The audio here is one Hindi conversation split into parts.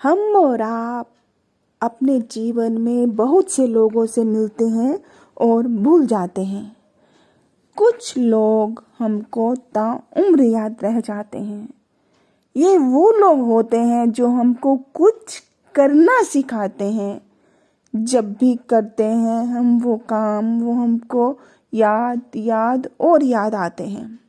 हम और आप अपने जीवन में बहुत से लोगों से मिलते हैं और भूल जाते हैं। कुछ लोग हमको ताउम्र याद रह जाते हैं। ये वो लोग होते हैं जो हमको कुछ करना सिखाते हैं। जब भी करते हैं हम वो काम, वो हमको याद और याद आते हैं।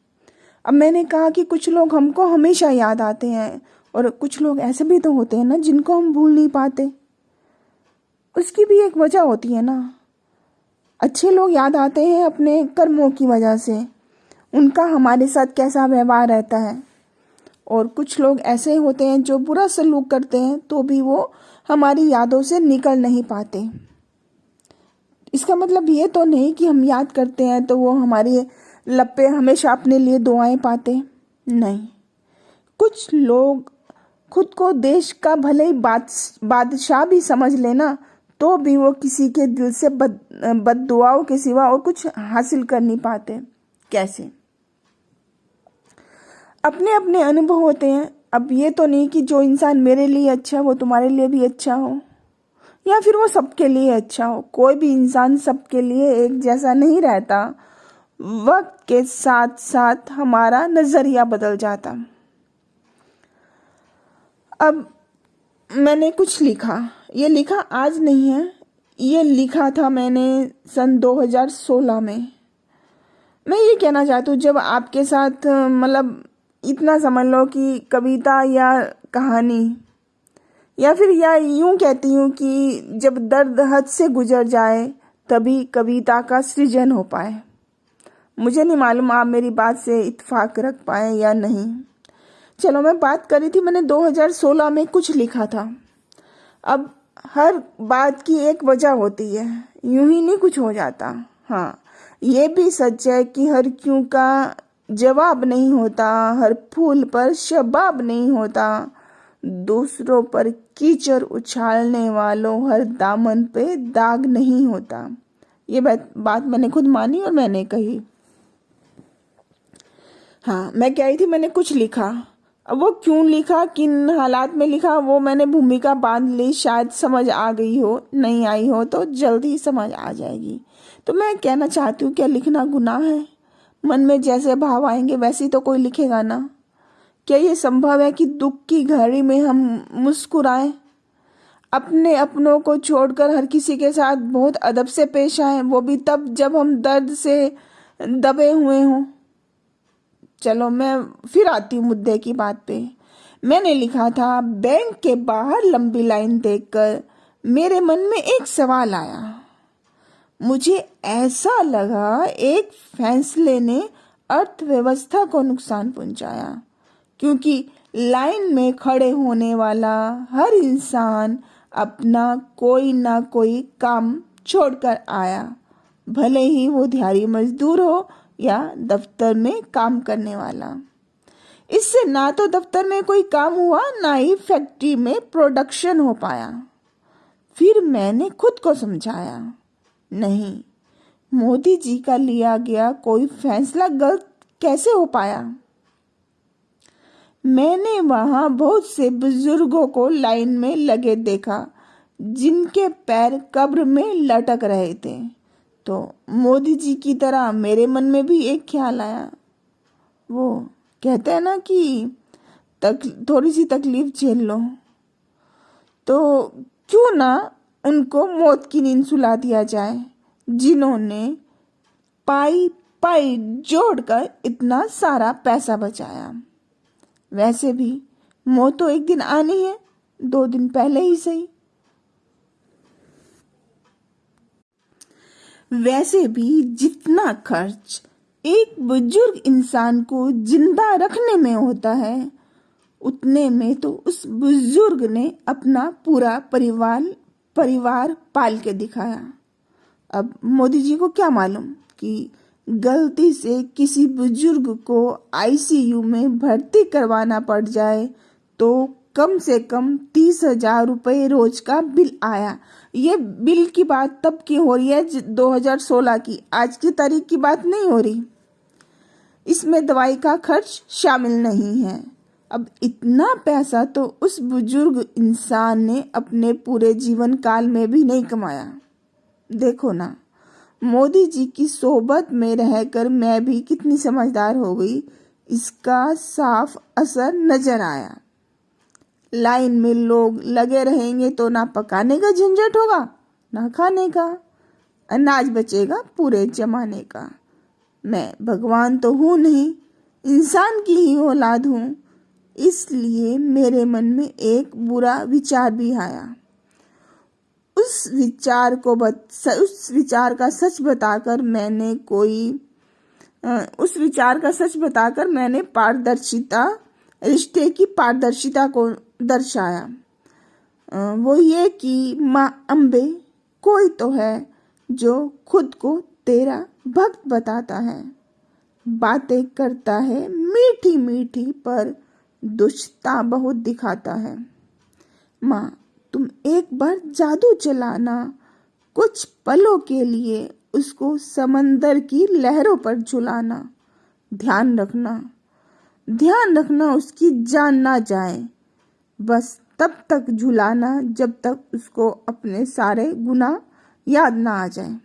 अब मैंने कहा कि कुछ लोग हमको हमेशा याद आते हैं और कुछ लोग ऐसे भी तो होते हैं ना जिनको हम भूल नहीं पाते। उसकी भी एक वजह होती है ना। अच्छे लोग याद आते हैं अपने कर्मों की वजह से, उनका हमारे साथ कैसा व्यवहार रहता है। और कुछ लोग ऐसे होते हैं जो बुरा सलूक करते हैं तो भी वो हमारी यादों से निकल नहीं पाते। इसका मतलब ये तो नहीं कि हम याद करते हैं तो वो हमारी लब पे हमेशा अपने लिए दुआएं पाते, नहीं। कुछ लोग खुद को देश का भले ही बादशाह भी समझ लेना तो भी वो किसी के दिल से बद्दुआओं के सिवा और कुछ हासिल कर नहीं पाते। कैसे? अपने अपने अनुभव होते हैं। अब ये तो नहीं कि जो इंसान मेरे लिए अच्छा है वो तुम्हारे लिए भी अच्छा हो, या फिर वो सबके लिए अच्छा हो। कोई भी इंसान सबके लिए एक जैसा नहीं रहता। वक्त के साथ साथ हमारा नजरिया बदल जाता। अब मैंने कुछ लिखा, ये लिखा आज नहीं है, ये लिखा था मैंने सन 2016 में। मैं ये कहना चाहती हूँ, जब आपके साथ मतलब इतना समझ लो कि कविता या कहानी, या फिर या यूं कहती हूँ कि जब दर्द हद से गुजर जाए तभी कविता का सृजन हो पाए। मुझे नहीं मालूम आप मेरी बात से इत्तेफाक रख पाए या नहीं। चलो, मैं बात कर रही थी, मैंने 2016 में कुछ लिखा था। अब हर बात की एक वजह होती है, यूं ही नहीं कुछ हो जाता। हाँ, ये भी सच है कि हर क्यों का जवाब नहीं होता, हर फूल पर शबाब नहीं होता, दूसरों पर कीचड़ उछालने वालों हर दामन पे दाग नहीं होता। ये बात मैंने खुद मानी और मैंने कही। हाँ, मैं कह रही थी मैंने कुछ लिखा। अब वो क्यों लिखा, किन हालात में लिखा, वो मैंने भूमिका बांध ली। शायद समझ आ गई हो, नहीं आई हो तो जल्द ही समझ आ जाएगी। तो मैं कहना चाहती हूँ, क्या लिखना गुनाह है? मन में जैसे भाव आएंगे वैसे तो कोई लिखेगा ना। क्या ये संभव है कि दुख की घड़ी में हम मुस्कुराएं, अपने अपनों को छोड़कर हर किसी के साथ बहुत अदब से पेश आए, वो भी तब जब हम दर्द से दबे हुए हों? चलो, मैं फिर आती हूँ मुद्दे की बात पे। मैंने लिखा था, बैंक के बाहर लंबी लाइन देखकर मेरे मन में एक सवाल आया। मुझे ऐसा लगा एक फैसले ने अर्थव्यवस्था को नुकसान पहुंचाया, क्योंकि लाइन में खड़े होने वाला हर इंसान अपना कोई ना कोई काम छोड़कर आया, भले ही वो दिहाड़ी मजदूर हो या दफ्तर में काम करने वाला। इससे ना तो दफ्तर में कोई काम हुआ, ना ही फैक्ट्री में प्रोडक्शन हो पाया। फिर मैंने खुद को समझाया, नहीं, मोदी जी का लिया गया कोई फैसला गलत कैसे हो पाया। मैंने वहां बहुत से बुजुर्गों को लाइन में लगे देखा जिनके पैर कब्र में लटक रहे थे। तो मोदी जी की तरह मेरे मन में भी एक ख्याल आया। वो कहते हैं ना कि थोड़ी सी तकलीफ झेल लो, तो क्यों ना उनको मौत की नींद सुला दिया जाए जिन्होंने पाई पाई जोड़कर इतना सारा पैसा बचाया। वैसे भी मौत तो एक दिन आनी है, 2 दिन पहले ही सही। वैसे भी जितना खर्च एक बुजुर्ग इंसान को जिंदा रखने में होता है, उतने में तो उस बुजुर्ग ने अपना पूरा परिवार पाल के दिखाया। अब मोदी जी को क्या मालूम कि गलती से किसी बुजुर्ग को आईसीयू में भर्ती करवाना पड़ जाए तो कम से कम 30,000 रुपये रोज का बिल आया। ये बिल की बात तब की हो रही है 2016 की, आज की तारीख की बात नहीं हो रही। इसमें दवाई का खर्च शामिल नहीं है। अब इतना पैसा तो उस बुजुर्ग इंसान ने अपने पूरे जीवन काल में भी नहीं कमाया। देखो ना, मोदी जी की सोबत में रहकर मैं भी कितनी समझदार हो गई, इसका साफ असर नजर आया। लाइन में लोग लगे रहेंगे तो ना पकाने का झंझट होगा ना खाने का, अनाज बचेगा पूरे जमाने का। मैं भगवान तो हूँ नहीं, इंसान की ही औलाद हूँ, इसलिए मेरे मन में एक बुरा विचार भी आया। उस विचार का सच बताकर मैंने रिश्ते की पारदर्शिता को दर्शाया। वो ये कि माँ अम्बे, कोई तो है जो खुद को तेरा भक्त बताता है, बातें करता है मीठी मीठी पर दुष्टता बहुत दिखाता है। माँ, तुम एक बार जादू चलाना, कुछ पलों के लिए उसको समंदर की लहरों पर झुलाना। ध्यान रखना उसकी जान ना जाए, बस तब तक झुलाना जब तक उसको अपने सारे गुनाह याद ना आ जाए।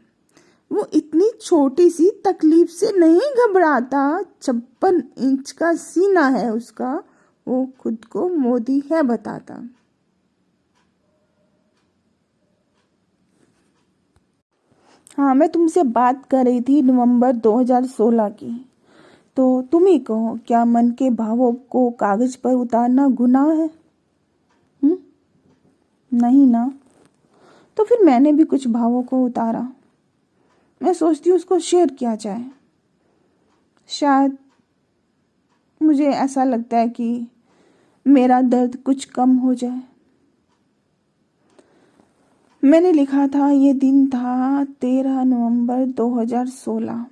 वो इतनी छोटी सी तकलीफ से नहीं घबराता, 56 इंच का सीना है उसका, वो खुद को मोदी है बताता। हाँ, मैं तुमसे बात कर रही थी नवंबर 2016 की। तो तुम ही कहो, क्या मन के भावों को कागज पर उतारना गुनाह है? नहीं ना। तो फिर मैंने भी कुछ भावों को उतारा। मैं सोचती हूँ उसको शेयर किया जाए। शायद मुझे ऐसा लगता है कि मेरा दर्द कुछ कम हो जाए। मैंने लिखा था, ये दिन था 13 नवंबर 2016।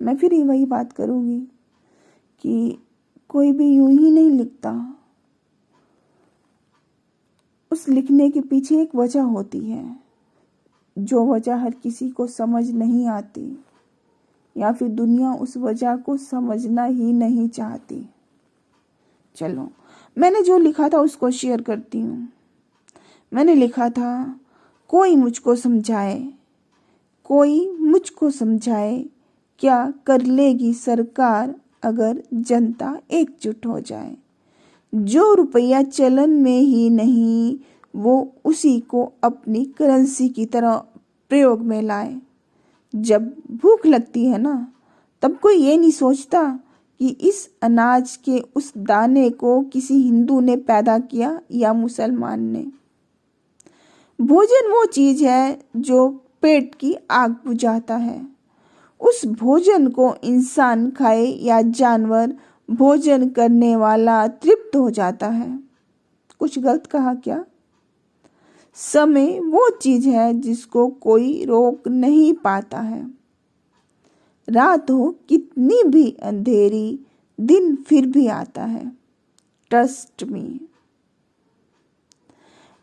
मैं फिर ही वही बात करूँगी कि कोई भी यूं ही नहीं लिखता। उस लिखने के पीछे एक वजह होती है, जो वजह हर किसी को समझ नहीं आती, या फिर दुनिया उस वजह को समझना ही नहीं चाहती। चलो, मैंने जो लिखा था उसको शेयर करती हूँ। मैंने लिखा था, कोई मुझको समझाए क्या कर लेगी सरकार अगर जनता एकजुट हो जाए। जो रुपया चलन में ही नहीं, वो उसी को अपनी करेंसी की तरह प्रयोग में लाए। जब भूख लगती है ना, तब कोई ये नहीं सोचता कि इस अनाज के उस दाने को किसी हिंदू ने पैदा किया या मुसलमान ने। भोजन वो चीज है जो पेट की आग बुझाता है। उस भोजन को इंसान खाए या जानवर, भोजन करने वाला तृप्त हो जाता है। कुछ गलत कहा क्या? समय वो चीज है जिसको कोई रोक नहीं पाता है। रात हो कितनी भी अंधेरी, दिन फिर भी आता है। Trust me.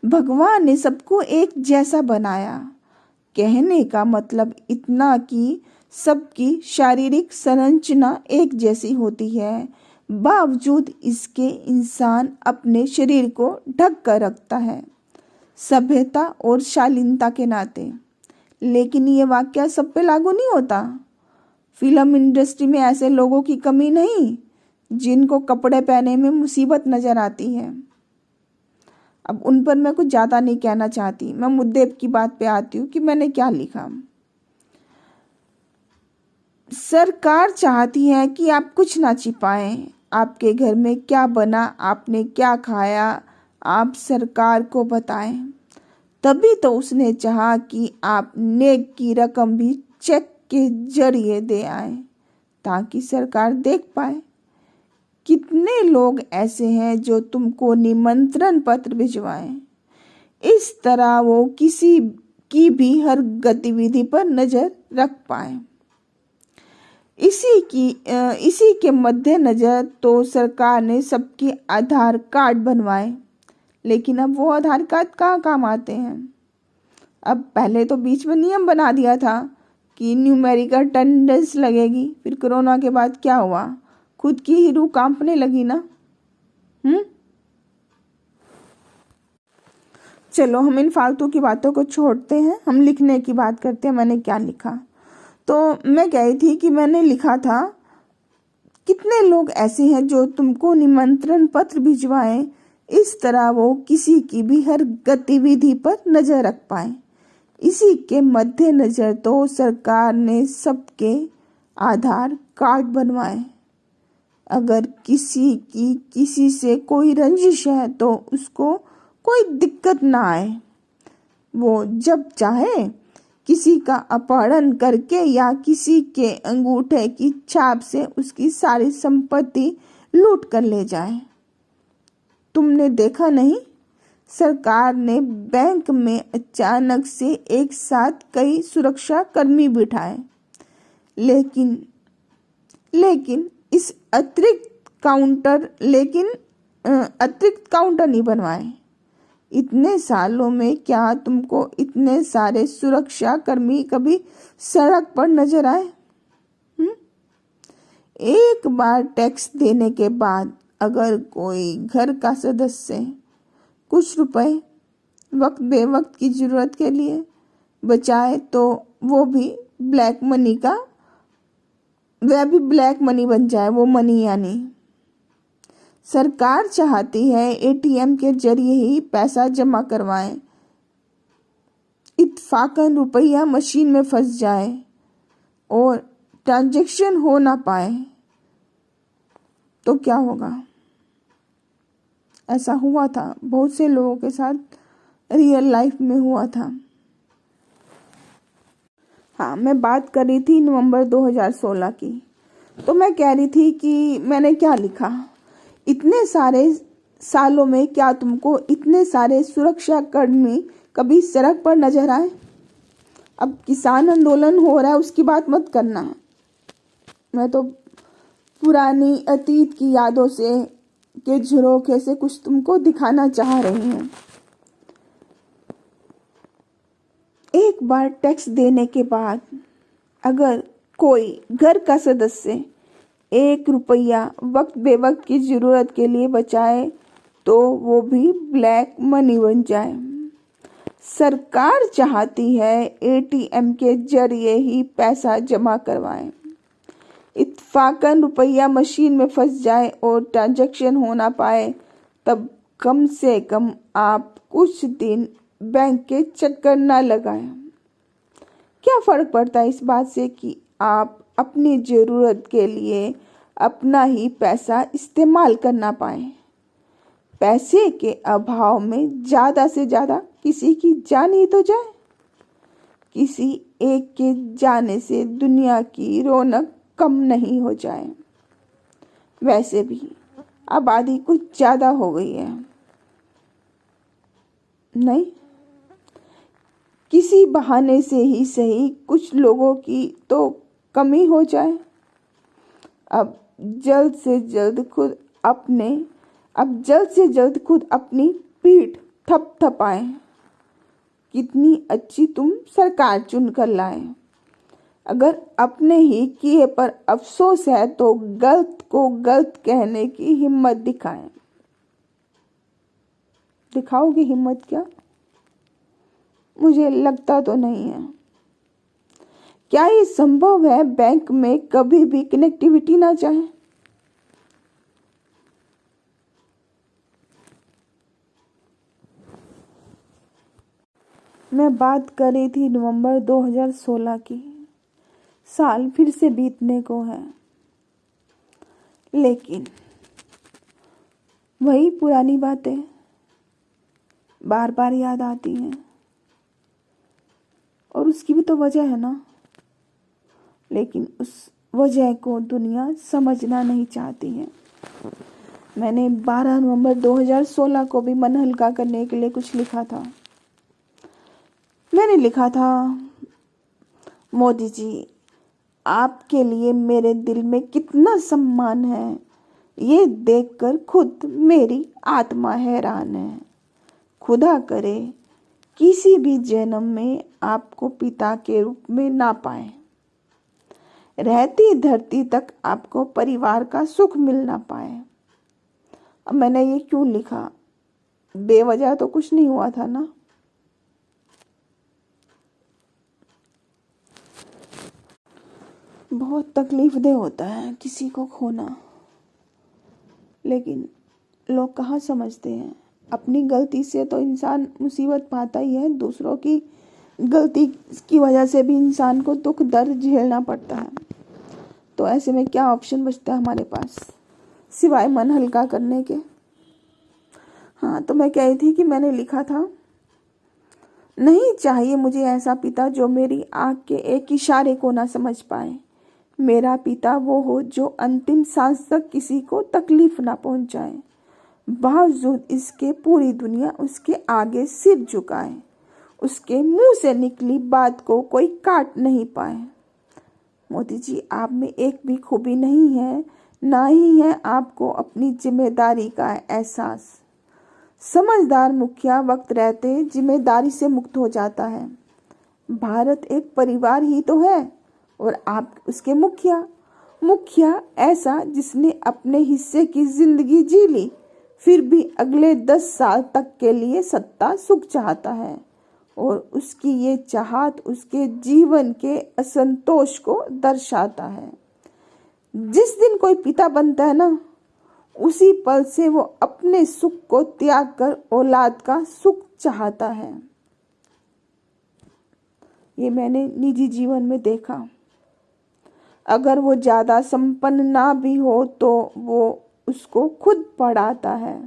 भगवान ने सबको एक जैसा बनाया। कहने का मतलब इतना कि सबकी शारीरिक संरचना एक जैसी होती है, बावजूद इसके इंसान अपने शरीर को ढक कर रखता है, सभ्यता और शालीनता के नाते। लेकिन ये वाक्य सब पे लागू नहीं होता। फिल्म इंडस्ट्री में ऐसे लोगों की कमी नहीं जिनको कपड़े पहने में मुसीबत नजर आती है। अब उन पर मैं कुछ ज़्यादा नहीं कहना चाहती। मैं मुद्दे की बात पे आती हूँ कि मैंने क्या लिखा। सरकार चाहती है कि आप कुछ ना छिपाएं। आपके घर में क्या बना, आपने क्या खाया, आप सरकार को बताएं। तभी तो उसने चाहा कि आप नेक की रकम भी चेक के जरिए दे आए, ताकि सरकार देख पाए कितने लोग ऐसे हैं जो तुमको निमंत्रण पत्र भिजवाएं। इस तरह वो किसी की भी हर गतिविधि पर नजर रख पाए। इसी के मद्देनजर तो सरकार ने सबके आधार कार्ड बनवाए। लेकिन अब वो आधार कार्ड कहाँ काम आते हैं? अब पहले तो बीच में नियम बना दिया था कि न्यूमेरिकल अटेंडेंस लगेगी। फिर कोरोना के बाद क्या हुआ? खुद की ही रूह कांपने लगी ना। हम्म। चलो हम इन फालतू की बातों को छोड़ते हैं, हम लिखने की बात करते हैं। मैंने क्या लिखा? तो मैं कह रही थी कि मैंने लिखा था, कितने लोग ऐसे हैं जो तुमको निमंत्रण पत्र भिजवाएं, इस तरह वो किसी की भी हर गतिविधि पर नजर रख पाए। इसी के मद्देनजर तो सरकार ने सबके आधार कार्ड बनवाए। अगर किसी की किसी से कोई रंजिश है तो उसको कोई दिक्कत ना आए। वो जब चाहे किसी का अपहरण करके या किसी के अंगूठे की छाप से उसकी सारी संपत्ति लूट कर ले जाए। तुमने देखा नहीं, सरकार ने बैंक में अचानक से एक साथ कई सुरक्षा कर्मी बिठाए, लेकिन लेकिन इस अतिरिक्त काउंटर नहीं बनवाए। इतने सालों में क्या तुमको इतने सारे सुरक्षा कर्मी कभी सड़क पर नजर आए? एक बार टैक्स देने के बाद अगर कोई घर का सदस्य कुछ रुपए वक्त बेवक्त की जरूरत के लिए बचाए तो वह भी ब्लैक मनी बन जाए। वो मनी यानी सरकार चाहती है एटीएम के जरिए ही पैसा जमा करवाएं, इत्फाकन रुपया मशीन में फंस जाए और ट्रांजैक्शन हो ना पाए तो क्या होगा? ऐसा हुआ था, बहुत से लोगों के साथ रियल लाइफ में हुआ था। हाँ, मैं बात कर रही थी नवंबर 2016 की। तो मैं कह रही थी कि मैंने क्या लिखा, इतने सारे सालों में क्या तुमको इतने सारे सुरक्षा कर्मी कभी सड़क पर नजर आए? अब किसान आंदोलन हो रहा है उसकी बात मत करना, मैं तो पुरानी अतीत की यादों से के झरोखे से कुछ तुमको दिखाना चाह रही हूँ। एक बार टैक्स देने के बाद अगर कोई घर का सदस्य 1 रुपया वक्त बेवक्त की जरूरत के लिए बचाए तो वो भी ब्लैक मनी बन जाए। सरकार चाहती है एटीएम के जरिए ही पैसा जमा करवाएं, इत्फाकन रुपया मशीन में फंस जाए और ट्रांजैक्शन हो ना पाए। तब कम से कम आप कुछ दिन बैंक के चक्कर ना लगाएं। क्या फर्क पड़ता है इस बात से कि आप अपनी जरूरत के लिए अपना ही पैसा इस्तेमाल करना पाए। पैसे के अभाव में ज्यादा से ज्यादा किसी की जान ही तो जाए। किसी एक के जाने से दुनिया की रौनक कम नहीं हो जाए। वैसे भी आबादी कुछ ज्यादा हो गई है, नहीं? किसी बहाने से ही सही कुछ लोगों की तो कमी हो जाए। अब जल्द से जल्द खुद अपनी पीठ थपथपाएं। कितनी अच्छी तुम सरकार चुन कर लाए। अगर अपने ही किए पर अफसोस है तो गलत को गलत कहने की हिम्मत दिखाएं। दिखाओगे हिम्मत क्या? मुझे लगता तो नहीं है। क्या ये संभव है बैंक में कभी भी कनेक्टिविटी ना चाहे? मैं बात कर रही थी नवंबर 2016 की। साल फिर से बीतने को है, लेकिन वही पुरानी बातें बार बार याद आती हैं। और उसकी भी तो वजह है ना, लेकिन उस वजह को दुनिया समझना नहीं चाहती है। मैंने 12 नवंबर 2016 को भी मन हल्का करने के लिए कुछ लिखा था। मैंने लिखा था, मोदी जी, आपके लिए मेरे दिल में कितना सम्मान है, ये देखकर खुद मेरी आत्मा हैरान है। खुदा करे किसी भी जन्म में आपको पिता के रूप में ना पाए, रहती धरती तक आपको परिवार का सुख मिल ना पाए। अब मैंने ये क्यों लिखा? बेवजह तो कुछ नहीं हुआ था ना। बहुत तकलीफदेह होता है किसी को खोना, लेकिन लोग कहाँ समझते हैं। अपनी गलती से तो इंसान मुसीबत पाता ही है, दूसरों की गलती की वजह से भी इंसान को दुख दर्द झेलना पड़ता है। तो ऐसे में क्या ऑप्शन बचता है हमारे पास सिवाय मन हल्का करने के। हाँ, तो मैं कह रही थी कि मैंने लिखा था, नहीं चाहिए मुझे ऐसा पिता जो मेरी आँख के एक इशारे को ना समझ पाए। मेरा पिता वो हो जो अंतिम सांस तक किसी को तकलीफ ना पहुंचाए, बावजूद इसके पूरी दुनिया उसके आगे सिर झुकाए, उसके मुंह से निकली बात को कोई काट नहीं पाए। मोदी जी, आप में एक भी खूबी नहीं है, ना ही है आपको अपनी जिम्मेदारी का एहसास। समझदार मुखिया वक्त रहते जिम्मेदारी से मुक्त हो जाता है। भारत एक परिवार ही तो है और आप उसके मुखिया। मुखिया ऐसा जिसने अपने हिस्से की जिंदगी जी ली, फिर भी अगले 10 साल तक के लिए सत्ता सुख चाहता है, और उसकी ये चाहत उसके जीवन के असंतोष को दर्शाता है। जिस दिन कोई पिता बनता है ना, उसी पल से वो अपने सुख को त्याग कर औलाद का सुख चाहता है। ये मैंने निजी जीवन में देखा। अगर वो ज्यादा संपन्न ना भी हो तो वो उसको खुद पढ़ाता है,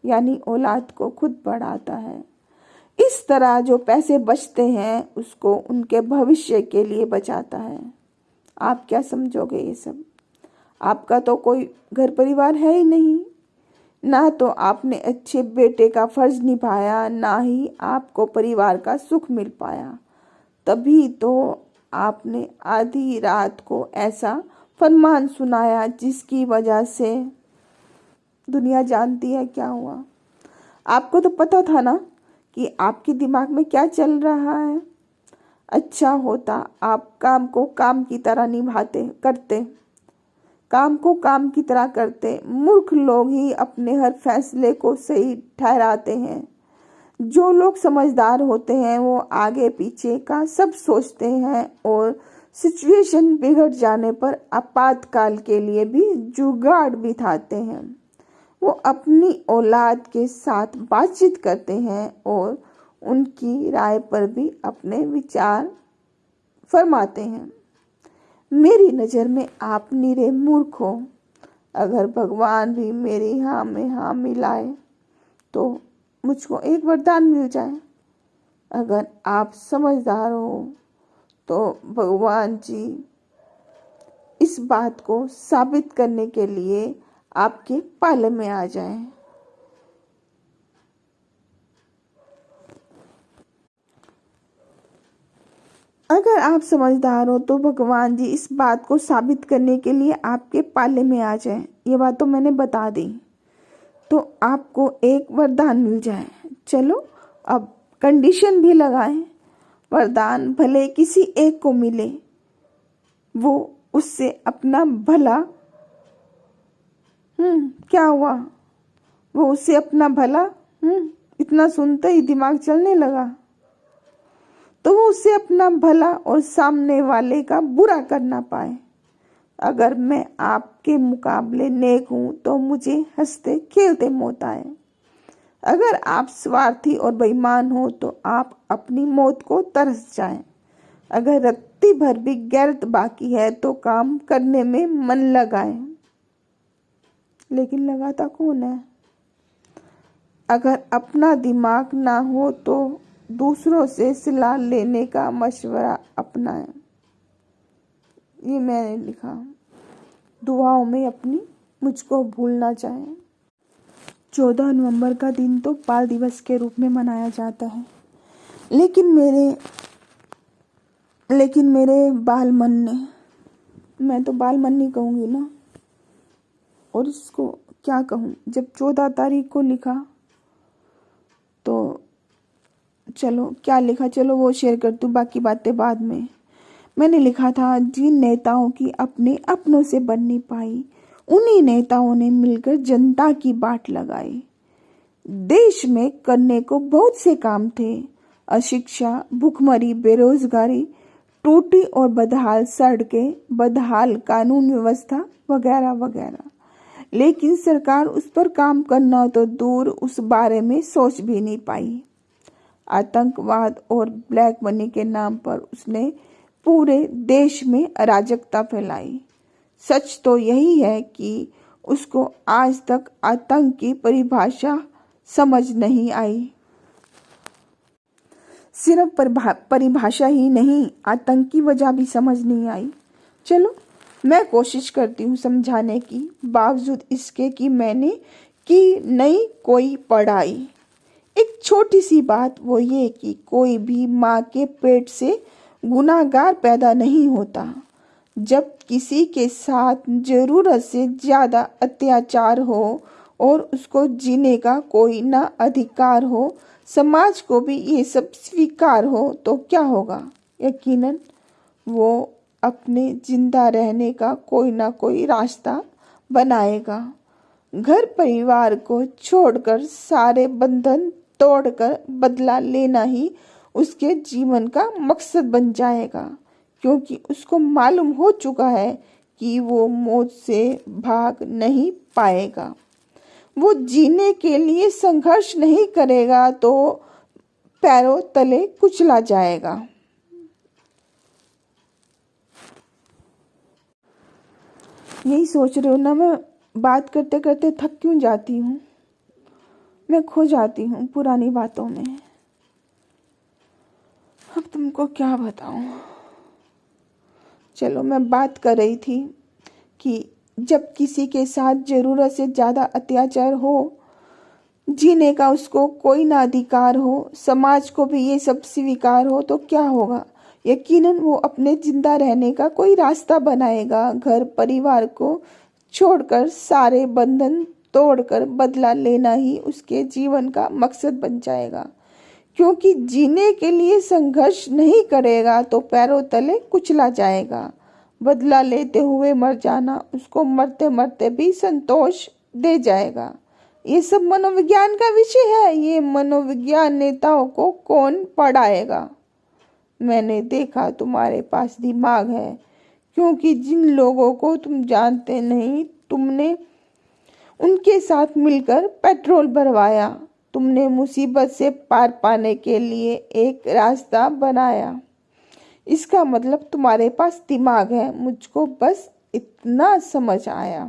यानी औलाद को खुद पढ़ाता है। इस तरह जो पैसे बचते हैं उसको उनके भविष्य के लिए बचाता है। आप क्या समझोगे ये सब? आपका तो कोई घर परिवार है ही नहीं, ना तो आपने अच्छे बेटे का फर्ज निभाया, ना ही आपको परिवार का सुख मिल पाया। तभी तो आपने आधी रात को ऐसा फरमान सुनाया जिसकी वजह से दुनिया जानती है क्या हुआ। आपको तो पता था ना कि आपके दिमाग में क्या चल रहा है। अच्छा होता आप काम को काम की तरह निभाते करते, काम को काम की तरह करते। मूर्ख लोग ही अपने हर फैसले को सही ठहराते हैं। जो लोग समझदार होते हैं वो आगे पीछे का सब सोचते हैं और सिचुएशन बिगड़ जाने पर आपातकाल के लिए भी जुगाड़ बिठाते हैं। वो अपनी औलाद के साथ बातचीत करते हैं और उनकी राय पर भी अपने विचार फरमाते हैं। मेरी नज़र में आप निरे मूर्ख हो। अगर भगवान भी मेरी हाँ में हाँ मिलाए तो मुझको एक वरदान मिल जाए। अगर आप समझदार हो तो भगवान जी इस बात को साबित करने के लिए आपके पाले में आ जाए। अगर आप समझदार हो तो भगवान जी इस बात को साबित करने के लिए आपके पाले में आ जाए। ये बात तो मैंने बता दी, तो आपको एक वरदान मिल जाए। चलो अब कंडीशन भी लगाएं। वरदान भले किसी एक को मिले, वो उससे अपना भला क्या हुआ? वो उससे अपना भला इतना सुनते ही दिमाग चलने लगा। तो वो उससे अपना भला और सामने वाले का बुरा करना पाए। अगर मैं आपके मुकाबले नेक हूं तो मुझे हंसते खेलते मौत आए। अगर आप स्वार्थी और बेईमान हो तो आप अपनी मौत को तरस जाएं। अगर रत्ती भर भी गैरत बाकी है तो काम करने में मन लगाएं। लेकिन लगाता कौन है? अगर अपना दिमाग ना हो तो दूसरों से सलाह लेने का मशवरा अपनाएं। ये मैंने लिखा। दुआओं में अपनी मुझको भूलना चाहें। 14 नवंबर का दिन तो बाल दिवस के रूप में मनाया जाता है, लेकिन मेरे बाल मन ने, मैं तो बाल मन नहीं कहूँगी ना, और इसको क्या कहूँ। जब 14 तारीख को लिखा तो चलो क्या लिखा, चलो वो शेयर करती हूँ, बाकी बातें बाद में। मैंने लिखा था, जिन नेताओं की अपने अपनों से बन नहीं पाई उन्हीं नेताओं ने मिलकर जनता की बाट लगाई। देश में करने को बहुत से काम थे, अशिक्षा, भूखमरी, बेरोजगारी, टूटी और बदहाल सड़कें, बदहाल कानून व्यवस्था वगैरह वगैरह। लेकिन सरकार उस पर काम करना तो दूर, उस बारे में सोच भी नहीं पाई। आतंकवाद और ब्लैक मनी के नाम पर उसने पूरे देश में अराजकता फैलाई। सच तो यही है कि उसको आज तक आतंक की परिभाषा समझ नहीं आई। सिर्फ परिभाषा ही नहीं, आतंक की वजह भी समझ नहीं आई। चलो, मैं कोशिश करती हूँ समझाने की, बावजूद इसके कि मैंने की नहीं कोई पढ़ाई। एक छोटी सी बात, वो ये कि कोई भी माँ के पेट से गुनाहगार पैदा नहीं होता। जब किसी के साथ जरूरत से ज्यादा अत्याचार हो और उसको जीने का कोई ना अधिकार हो, समाज को भी ये सब स्वीकार हो, तो क्या होगा? यकीनन वो अपने जिंदा रहने का कोई ना कोई रास्ता बनाएगा। घर परिवार को छोड़कर, सारे बंधन तोड़कर बदला लेना ही उसके जीवन का मकसद बन जाएगा, क्योंकि उसको मालूम हो चुका है कि वो मौत से भाग नहीं पाएगा। वो जीने के लिए संघर्ष नहीं करेगा तो पैरों तले कुचला जाएगा। यही सोच रहे हो ना, मैं बात करते करते थक क्यों जाती हूँ? मैं खो जाती हूँ पुरानी बातों में। अब तुमको क्या बताऊँ। चलो, मैं बात कर रही थी कि जब किसी के साथ जरूरत से ज़्यादा अत्याचार हो, जीने का उसको कोई ना अधिकार हो, समाज को भी ये सब स्वीकार हो, तो क्या होगा? यकीनन वो अपने जिंदा रहने का कोई रास्ता बनाएगा। घर परिवार को छोड़कर, सारे बंधन तोड़कर बदला लेना ही उसके जीवन का मकसद बन जाएगा, क्योंकि जीने के लिए संघर्ष नहीं करेगा तो पैरों तले कुचला जाएगा। बदला लेते हुए मर जाना उसको मरते मरते भी संतोष दे जाएगा। ये सब मनोविज्ञान का विषय है। ये मनोविज्ञान नेताओं को कौन पढ़ाएगा? मैंने देखा तुम्हारे पास दिमाग है, क्योंकि जिन लोगों को तुम जानते नहीं, तुमने उनके साथ मिलकर पेट्रोल भरवाया। तुमने मुसीबत से पार पाने के लिए एक रास्ता बनाया। इसका मतलब तुम्हारे पास दिमाग है। मुझको बस इतना समझ आया,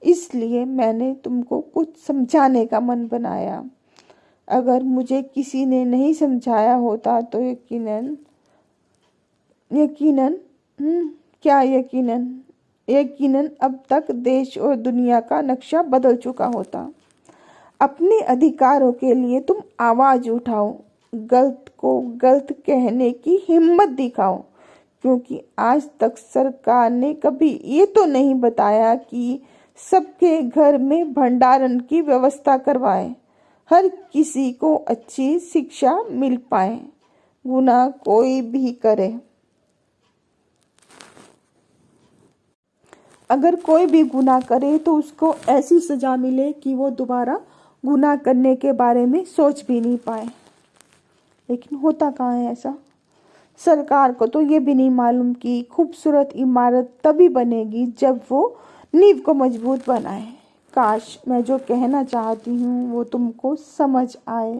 इसलिए मैंने तुमको कुछ समझाने का मन बनाया। अगर मुझे किसी ने नहीं समझाया होता तो यकीनन अब तक देश और दुनिया का नक्शा बदल चुका होता। अपने अधिकारों के लिए तुम आवाज उठाओ, गलत को गलत कहने की हिम्मत दिखाओ, क्योंकि आज तक सरकार ने कभी ये तो नहीं बताया कि सबके घर में भंडारण की व्यवस्था करवाए, हर किसी को अच्छी शिक्षा मिल पाए। गुनाह कोई भी करे, अगर कोई भी गुनाह करे तो उसको ऐसी सजा मिले कि वो दोबारा गुनाह करने के बारे में सोच भी नहीं पाए। लेकिन होता कहाँ है ऐसा? सरकार को तो ये भी नहीं मालूम कि खूबसूरत इमारत तभी बनेगी जब वो नींव को मजबूत बनाए। काश मैं जो कहना चाहती हूँ वो तुमको समझ आए।